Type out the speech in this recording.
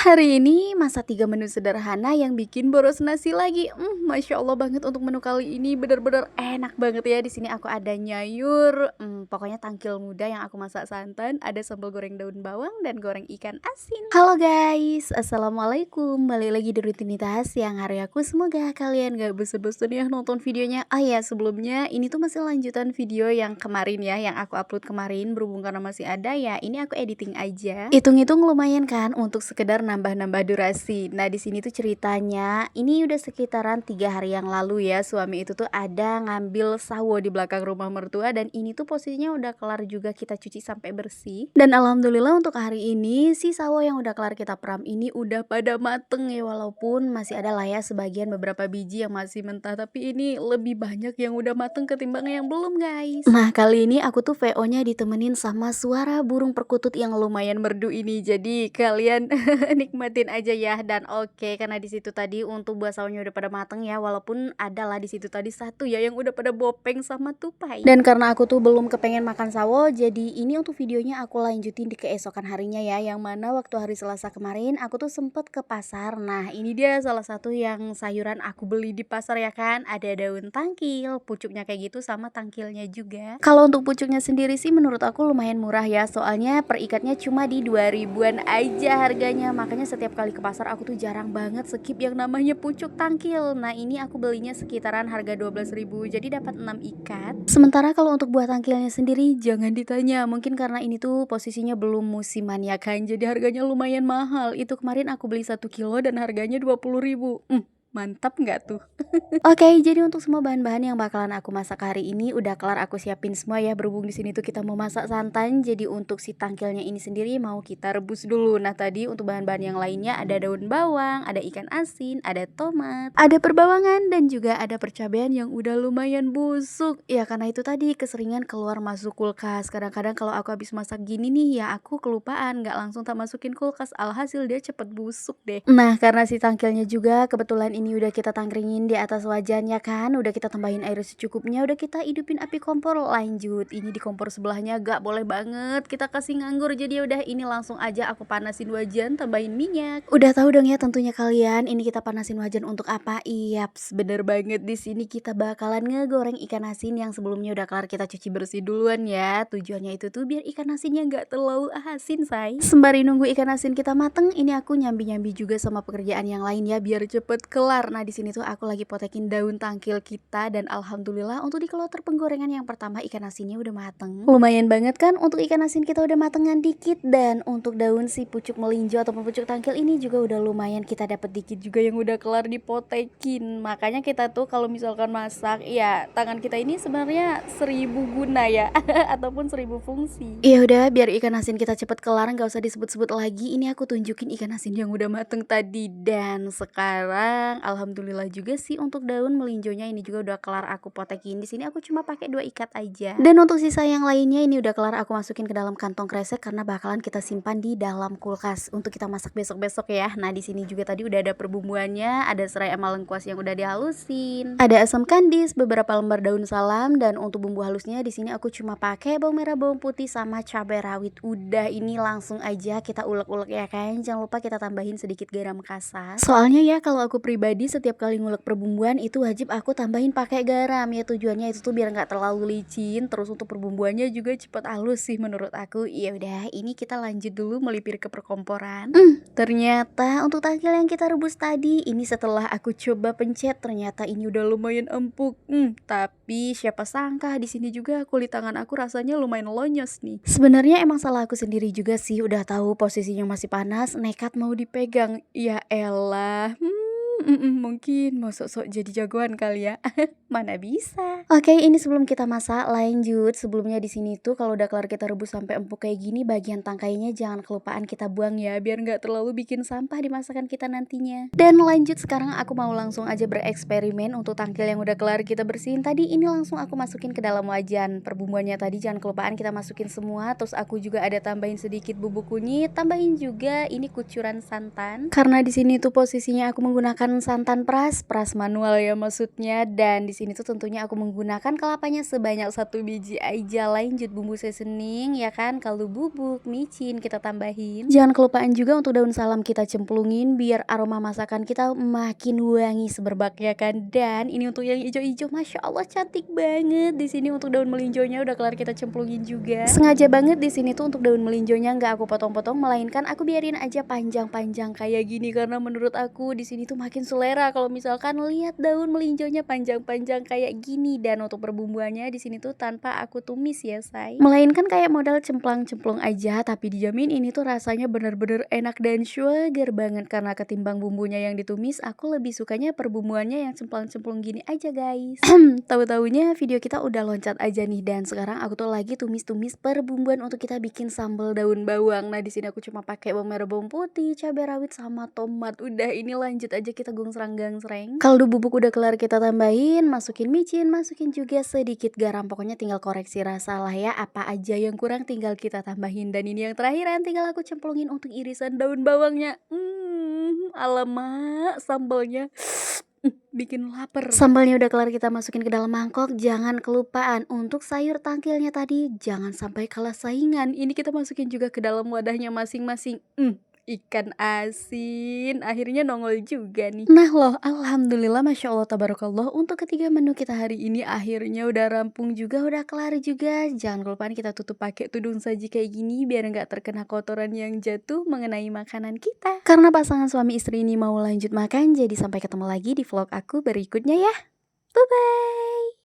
Hari ini masak 3 menu sederhana yang bikin boros nasi lagi. Masya Allah banget untuk menu kali ini bener-bener enak banget ya. Di sini aku ada nyayur, pokoknya tangkil muda yang aku masak santan, ada sambal goreng daun bawang dan goreng ikan asin. Halo guys, assalamualaikum. Balik lagi di rutinitas yang hari aku. Semoga kalian gak bosan-bosan ya nonton videonya. Ah ya, sebelumnya ini tuh masih lanjutan video yang kemarin ya, yang aku upload kemarin. Berhubung karena masih ada ya, ini aku editing aja. Hitung-hitung lumayan kan untuk sekedar nambah-nambah durasi. Nah, di sini tuh ceritanya ini udah sekitaran 3 hari yang lalu ya, suami itu tuh ada ngambil sawo di belakang rumah mertua dan ini tuh posisinya udah kelar juga kita cuci sampai bersih. Dan alhamdulillah untuk hari ini si sawo yang udah kelar kita peram ini udah pada mateng ya, walaupun masih ada lah ya sebagian beberapa biji yang masih mentah, tapi ini lebih banyak yang udah mateng ketimbang yang belum guys. Nah, kali ini aku tuh VO-nya ditemenin sama suara burung perkutut yang lumayan merdu ini. Jadi kalian nikmatin aja ya. Dan oke, karena di situ tadi untuk buah sawonya udah pada mateng ya, walaupun ada lah di situ tadi satu ya yang udah pada bopeng sama tupai. Dan karena aku tuh belum kepengen makan sawo, jadi ini untuk videonya aku lanjutin di keesokan harinya ya, yang mana waktu hari Selasa kemarin aku tuh sempet ke pasar. Nah, ini dia salah satu yang sayuran aku beli di pasar ya kan, ada daun tangkil, pucuknya kayak gitu sama tangkilnya juga. Kalau untuk pucuknya sendiri sih menurut aku lumayan murah ya, soalnya per ikatnya cuma di 2000-an aja harganya. Makanya setiap kali ke pasar aku tuh jarang banget skip yang namanya pucuk tangkil. Nah, ini aku belinya sekitaran harga 12.000, jadi dapat 6 ikat. Sementara kalau untuk buah tangkilnya sendiri jangan ditanya, mungkin karena ini tuh posisinya belum musiman ya kan, jadi harganya lumayan mahal. Itu kemarin aku beli 1 kilo dan harganya 20.000. Mantap nggak tuh? Oke, jadi untuk semua bahan-bahan yang bakalan aku masak hari ini udah kelar aku siapin semua ya. Berhubung di sini tuh kita mau masak santan, jadi untuk si tangkilnya ini sendiri mau kita rebus dulu. Nah, tadi untuk bahan-bahan yang lainnya ada daun bawang, ada ikan asin, ada tomat, ada perbawangan dan juga ada percabean yang udah lumayan busuk. Ya karena itu tadi keseringan keluar masuk kulkas. Kadang-kadang kalau aku habis masak gini nih ya aku kelupaan nggak langsung tak masukin kulkas. Alhasil dia cepet busuk deh. Nah, karena si tangkilnya juga kebetulan ini udah kita tangkringin di atas wajannya kan, udah kita tambahin air secukupnya, udah kita hidupin api kompor. Lanjut, ini di kompor sebelahnya gak boleh banget kita kasih nganggur, jadi udah ini langsung aja aku panasin wajan, tambahin minyak. Udah tahu dong ya tentunya kalian, ini kita panasin wajan untuk apa? Yaps, bener banget, di sini kita bakalan ngegoreng ikan asin yang sebelumnya udah kelar kita cuci bersih duluan ya. Tujuannya itu tuh biar ikan asinnya gak terlalu asin say. Sembari nunggu ikan asin kita mateng, ini aku nyambi-nyambi juga sama pekerjaan yang lain ya biar cepet kelar. Nah, di sini tuh aku lagi potekin daun tangkil kita dan alhamdulillah untuk di kloter penggorengan yang pertama ikan asinnya udah mateng. Lumayan banget kan untuk ikan asin kita udah matengan dikit, dan untuk daun si pucuk melinjo ataupun pucuk tangkil ini juga udah lumayan kita dapat dikit juga yang udah kelar dipotekin. Makanya kita tuh kalau misalkan masak ya tangan kita ini sebenarnya 1000 guna ya ataupun 1000 fungsi. Ya udah, biar ikan asin kita cepet kelar nggak usah disebut-sebut lagi, ini aku tunjukin ikan asin yang udah mateng tadi. Dan sekarang alhamdulillah juga sih untuk daun melinjonya ini juga udah kelar aku potekin. Di sini aku cuma pakai 2 ikat aja. Dan untuk sisa yang lainnya ini udah kelar aku masukin ke dalam kantong kresek karena bakalan kita simpan di dalam kulkas untuk kita masak besok-besok ya. Nah, di sini juga tadi udah ada perbumbuannya, ada serai sama lengkuas yang udah dihalusin, ada asam kandis, beberapa lembar daun salam, dan untuk bumbu halusnya di sini aku cuma pakai bawang merah, bawang putih sama cabai rawit. Udah, ini langsung aja kita ulek-ulek ya kan. Jangan lupa kita tambahin sedikit garam kasar. Soalnya ya kalau aku pribadi setiap kali ngulek perbumbuan itu wajib aku tambahin pakai garam ya, tujuannya itu tuh biar nggak terlalu licin, terus untuk perbumbuannya juga cepet halus sih menurut aku. Ya udah, ini kita lanjut dulu melipir ke perkomporan. Ternyata untuk tangkil yang kita rebus tadi ini setelah aku coba pencet ternyata ini udah lumayan empuk. Tapi siapa sangka di sini juga kulit tangan aku rasanya lumayan lonyos nih. Sebenarnya emang salah aku sendiri juga sih, udah tahu posisinya masih panas nekat mau dipegang. Ya elah. Mungkin mau sok-sok jadi jagoan kali ya. Mana bisa. Oke, ini sebelum kita masak lanjut. Sebelumnya di sini tuh kalau udah kelar kita rebus sampai empuk kayak gini, bagian tangkainya jangan kelupaan kita buang ya, biar nggak terlalu bikin sampah di masakan kita nantinya. Dan lanjut, sekarang aku mau langsung aja bereksperimen untuk tangkil yang udah kelar kita bersihin tadi. Ini langsung aku masukin ke dalam wajan. Perbumbuannya tadi jangan kelupaan kita masukin semua. Terus aku juga ada tambahin sedikit bubuk kunyit, tambahin juga ini kucuran santan. Karena di sini tuh posisinya aku menggunakan menggunakan santan peras, peras manual ya maksudnya, dan di sini tuh tentunya aku menggunakan kelapanya sebanyak 1 biji aja, lanjut bumbu seasoning ya kan, kaldu bubuk, micin kita tambahin. Jangan kelupaan juga untuk daun salam kita cemplungin biar aroma masakan kita makin wangi semerbak ya kan. Dan ini untuk yang hijau-hijau, masya Allah cantik banget. Di sini untuk daun melinjonya udah kelar kita cemplungin juga. Sengaja banget di sini tuh untuk daun melinjonya nggak aku potong-potong, melainkan aku biarin aja panjang-panjang kayak gini karena menurut aku di sini tuh makin selera kalau misalkan lihat daun melinjonya panjang-panjang kayak gini. Dan untuk perbumbuannya di sini tuh tanpa aku tumis ya say, melainkan kayak modal cemplang-cemplung aja, tapi dijamin ini tuh rasanya bener-bener enak dan sugar banget karena ketimbang bumbunya yang ditumis, aku lebih sukanya perbumbuannya yang cemplang-cemplung gini aja guys. Tahu-taunya video kita udah loncat aja nih, dan sekarang aku tuh lagi tumis-tumis perbumbuan untuk kita bikin sambal daun bawang. Nah di sini aku cuma pakai bawang merah, bawang putih, cabai rawit sama tomat. Udah, ini lanjut aja kita gongsrang-gangsreng. Kaldu bubuk udah kelar kita tambahin, masukin micin, masukin juga sedikit garam. Pokoknya tinggal koreksi rasa lah ya, apa aja yang kurang tinggal kita tambahin. Dan ini yang terakhiran tinggal aku cemplungin untuk irisan daun bawangnya. Alamak sambalnya bikin lapar. Sambalnya udah kelar kita masukin ke dalam mangkok. Jangan kelupaan untuk sayur tangkilnya tadi, jangan sampai kalah saingan. Ini kita masukin juga ke dalam wadahnya masing-masing. Ikan asin akhirnya nongol juga nih. Nah loh, alhamdulillah masya Allah tabarakallah, untuk ketiga menu kita hari ini akhirnya udah rampung juga, udah kelar juga. Jangan kelupaan kita tutup pakai tudung saji kayak gini biar nggak terkena kotoran yang jatuh mengenai makanan kita. Karena pasangan suami istri ini mau lanjut makan, jadi sampai ketemu lagi di vlog aku berikutnya ya. Bye bye.